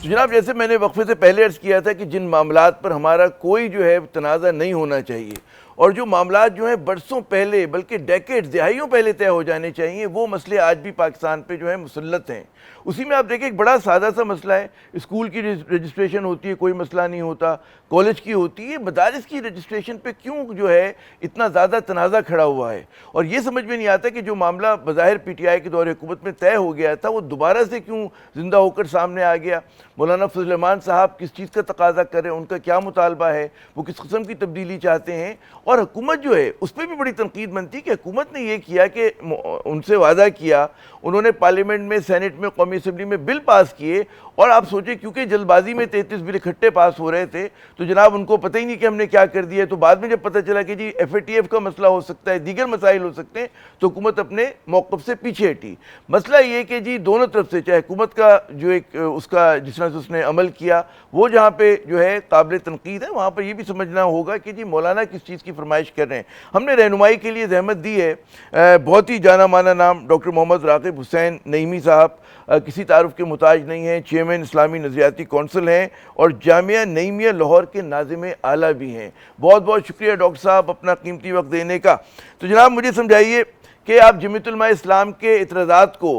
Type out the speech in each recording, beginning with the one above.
تو جناب جیسے میں نے وقفے سے پہلے عرض کیا تھا کہ جن معاملات پر ہمارا کوئی جو ہے تنازع نہیں ہونا چاہیے اور جو معاملات جو ہیں برسوں پہلے بلکہ ڈیکیڈز دہائیوں پہلے طے ہو جانے چاہیے، وہ مسئلے آج بھی پاکستان پہ جو ہیں مسلط ہیں۔ اسی میں آپ دیکھیں ایک بڑا سادہ سا مسئلہ ہے، اسکول کی رجسٹریشن ہوتی ہے کوئی مسئلہ نہیں ہوتا، کالج کی ہوتی ہے، مدارس کی رجسٹریشن پہ کیوں جو ہے اتنا زیادہ تنازع کھڑا ہوا ہے؟ اور یہ سمجھ میں نہیں آتا کہ جو معاملہ بظاہر پی ٹی آئی کے دور حکومت میں طے ہو گیا تھا وہ دوبارہ سے کیوں زندہ ہو کر سامنے آ گیا؟ مولانا فضل الرحمان صاحب کس چیز کا تقاضا کر رہے ہیں، ان کا کیا مطالبہ ہے، وہ کس قسم کی تبدیلی چاہتے ہیں؟ اور حکومت جو ہے اس پہ بھی بڑی تنقید بنتی کہ حکومت نے یہ کیا کہ ان سے وعدہ کیا، انہوں نے پارلیمنٹ میں، سینٹ میں، قومی اسمبلی میں بل پاس کیے، اور آپ سوچیں کیونکہ جلد بازی میں 33 بل اکٹھے پاس ہو رہے تھے تو جناب ان کو پتہ ہی نہیں کہ ہم نے کیا کر دیا ہے۔ تو بعد میں جب پتہ چلا کہ جی ایف اے ٹی ایف کا مسئلہ ہو سکتا ہے، دیگر مسائل ہو سکتے ہیں، تو حکومت اپنے موقف سے پیچھے ہٹی۔ مسئلہ یہ کہ جی دونوں طرف سے، چاہے حکومت کا جو ایک اس کا جس طرح سے اس نے عمل کیا وہ جہاں پہ جو ہے قابل تنقید ہے، وہاں پر یہ بھی سمجھنا ہوگا کہ جی مولانا کس چیز کی فرمائش کر رہے ہیں۔ ہم نے رہنمائی کے لیے زحمت دی ہے، بہت ہی جانا مانا نام ڈاکٹر محمد راغب حسین نعیمی صاحب کسی تعارف کے محتاج نہیں ہیں، چیئرمین اسلامی نظریاتی کونسل ہیں اور جامعہ نعیمیہ لاہور کے ناظم اعلیٰ بھی ہیں۔ بہت بہت شکریہ ڈاکٹر صاحب اپنا قیمتی وقت دینے کا۔ تو جناب مجھے سمجھائیے کہ آپ جمعیت علماء اسلام کے اعتراضات کو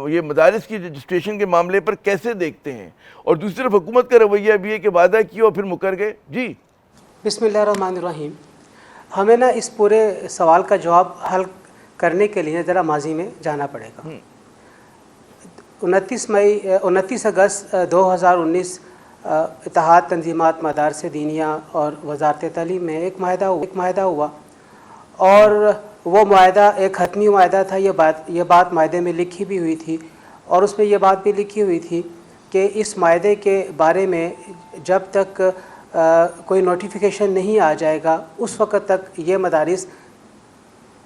یہ مدارس کی رجسٹریشن کے معاملے پر کیسے دیکھتے ہیں، اور دوسری طرف حکومت کا رویہ بھی ہے کہ وعدہ کیا اور پھر مکر گئے؟ جی بسم اللہ الرحمن الرحیم۔ ہمیں نا اس پورے سوال کا جواب حل کرنے کے لیے ذرا ماضی میں جانا پڑے گا۔ 29 اگست 2019 اتحاد تنظیمات مدارس دینیہ اور وزارت تعلیم میں ایک معاہدہ ہوا، اور وہ معاہدہ ایک حتمی معاہدہ تھا۔ یہ بات معاہدے میں لکھی بھی ہوئی تھی، اور اس میں یہ بات بھی لکھی ہوئی تھی کہ اس معاہدے کے بارے میں جب تک کوئی نوٹیفیکیشن نہیں آ جائے گا اس وقت تک یہ مدارس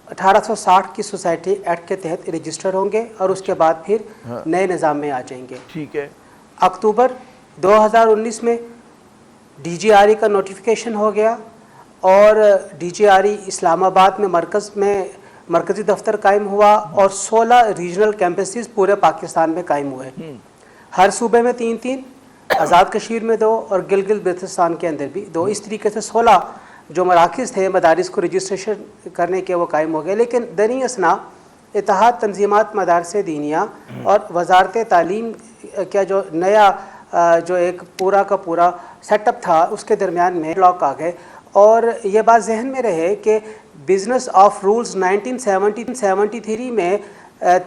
1860 کی سوسائٹی ایکٹ کے تحت رجسٹر ہوں گے، اور اس کے بعد پھر نئے نظام میں آ جائیں گے۔ ٹھیک ہے۔ اکتوبر 2019 میں ڈی جی آر ای کا نوٹیفیکیشن ہو گیا، اور ڈی جی آر ای اسلام آباد میں مرکزی دفتر قائم ہوا، اور 16 ریجنل کیمپسز پورے پاکستان میں قائم ہوئے، ہر صوبے میں 3 آزاد کشمیر میں 2 اور گلگت بلتستان کے اندر بھی 2۔ اس طریقے سے 16 جو مراکز تھے مدارس کو رجسٹریشن کرنے کے وہ قائم ہو گئے۔ لیکن دریں اثنا اتحاد تنظیمات مدارس دینیہ اور وزارت تعلیم کا جو نیا جو ایک پورا کا پورا سیٹ اپ تھا اس کے درمیان میں لاک آ گئے، اور یہ بات ذہن میں رہے کہ بزنس آف رولز 1973 میں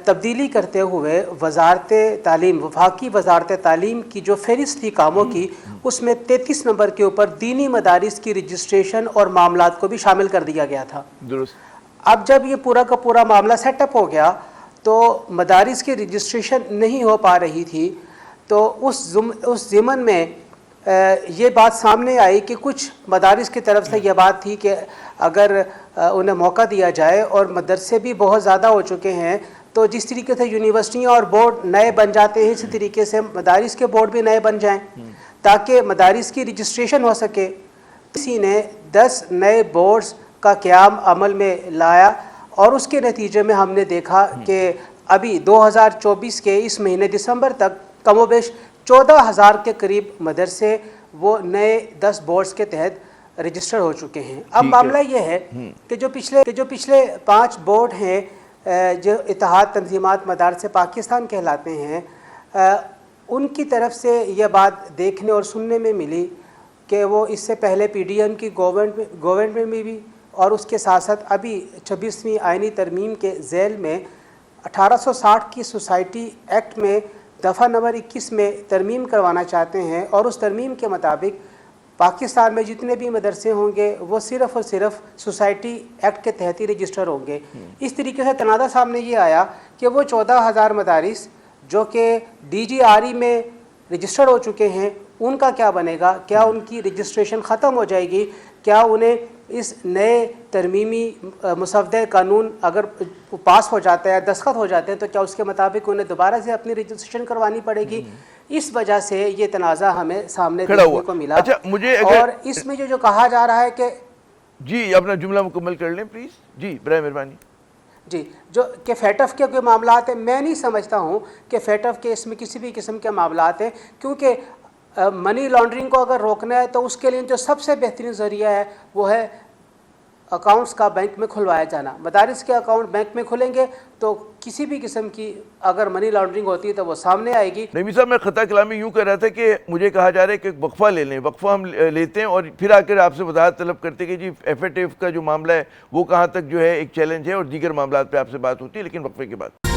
تبدیلی کرتے ہوئے وزارت تعلیم، وفاقی وزارت تعلیم کی جو فہرست تھی کاموں کی، اس میں 33 نمبر کے اوپر دینی مدارس کی رجسٹریشن اور معاملات کو بھی شامل کر دیا گیا تھا۔ درست۔ اب جب یہ پورا کا پورا معاملہ سیٹ اپ ہو گیا تو مدارس کی رجسٹریشن نہیں ہو پا رہی تھی، تو اس ضمن میں یہ بات سامنے آئی کہ کچھ مدارس کی طرف سے یہ بات تھی کہ اگر انہیں موقع دیا جائے، اور مدرسے بھی بہت زیادہ ہو چکے ہیں، تو جس طریقے سے یونیورسٹیاں اور بورڈ نئے بن جاتے ہیں اسی طریقے سے مدارس کے بورڈ بھی نئے بن جائیں تاکہ مدارس کی رجسٹریشن ہو سکے۔ کسی نے 10 نئے بورڈز کا قیام عمل میں لایا، اور اس کے نتیجے میں ہم نے دیکھا کہ ابھی 2024 کے اس مہینے دسمبر تک کم و بیش 14,000 کے قریب مدرسے وہ نئے 10 بورڈز کے تحت رجسٹر ہو چکے ہیں۔ اب معاملہ یہ ہے کہ جو پچھلے 5 بورڈ ہیں جو اتحاد تنظیمات مدارس پاکستان کہلاتے ہیں، ان کی طرف سے یہ بات دیکھنے اور سننے میں ملی کہ وہ اس سے پہلے پی ڈی ایم کی گورنمنٹ میں بھی، اور اس کے ساتھ ساتھ ابھی 26ویں آئینی ترمیم کے ذیل میں 1860 کی سوسائٹی ایکٹ میں دفعہ نمبر 21 میں ترمیم کروانا چاہتے ہیں، اور اس ترمیم کے مطابق پاکستان میں جتنے بھی مدرسے ہوں گے وہ صرف اور صرف سوسائٹی ایکٹ کے تحت ہی رجسٹر ہوں گے۔ اس طریقے سے تنازع سامنے یہ آیا کہ وہ 14,000 مدارس جو کہ ڈی جی آر ای میں رجسٹر ہو چکے ہیں ان کا کیا بنے گا؟ کیا ان کی رجسٹریشن ختم ہو جائے گی؟ کیا انہیں اس نئے ترمیمی مسودہ قانون اگر پاس ہو جاتا ہے، دستخط ہو جاتے ہیں، تو کیا اس کے مطابق انہیں دوبارہ سے اپنی رجسٹریشن کروانی پڑے گی؟ اس وجہ سے یہ تنازع ہمیں سامنے دیکھنے کو ملا۔ اور اس میں جو کہا جا رہا ہے کہ جی اپنا جملہ مکمل کر لیں پلیز۔ جی برائے مہربانی۔ جی جو کہ فیٹف کے کوئی معاملات ہیں، میں نہیں سمجھتا ہوں کہ فیٹف کے اس میں کسی بھی قسم کے معاملات ہیں، کیونکہ منی لانڈرنگ کو اگر روکنا ہے تو اس کے لیے جو سب سے بہترین ذریعہ ہے وہ ہے اکاؤنٹس کا بینک میں کھلوایا جانا۔ مدارس کے اکاؤنٹ بینک میں کھلیں گے تو کسی بھی قسم کی اگر منی لانڈرنگ ہوتی ہے تو وہ سامنے آئے گی۔ نعیمی صاحب، میں خطا کلامی یوں کر رہا تھا کہ مجھے کہا جا رہا ہے کہ ایک وقفہ لے لیں، وقفہ ہم لیتے ہیں اور پھر آ کر آپ سے وضاحت طلب کرتے کہ جی ایف اے ٹی ایف کا جو معاملہ ہے وہ کہاں تک جو ہے ایک چیلنج ہے، اور دیگر معاملات پہ آپ سے بات ہوتی ہے، لیکن وقفے کے بعد۔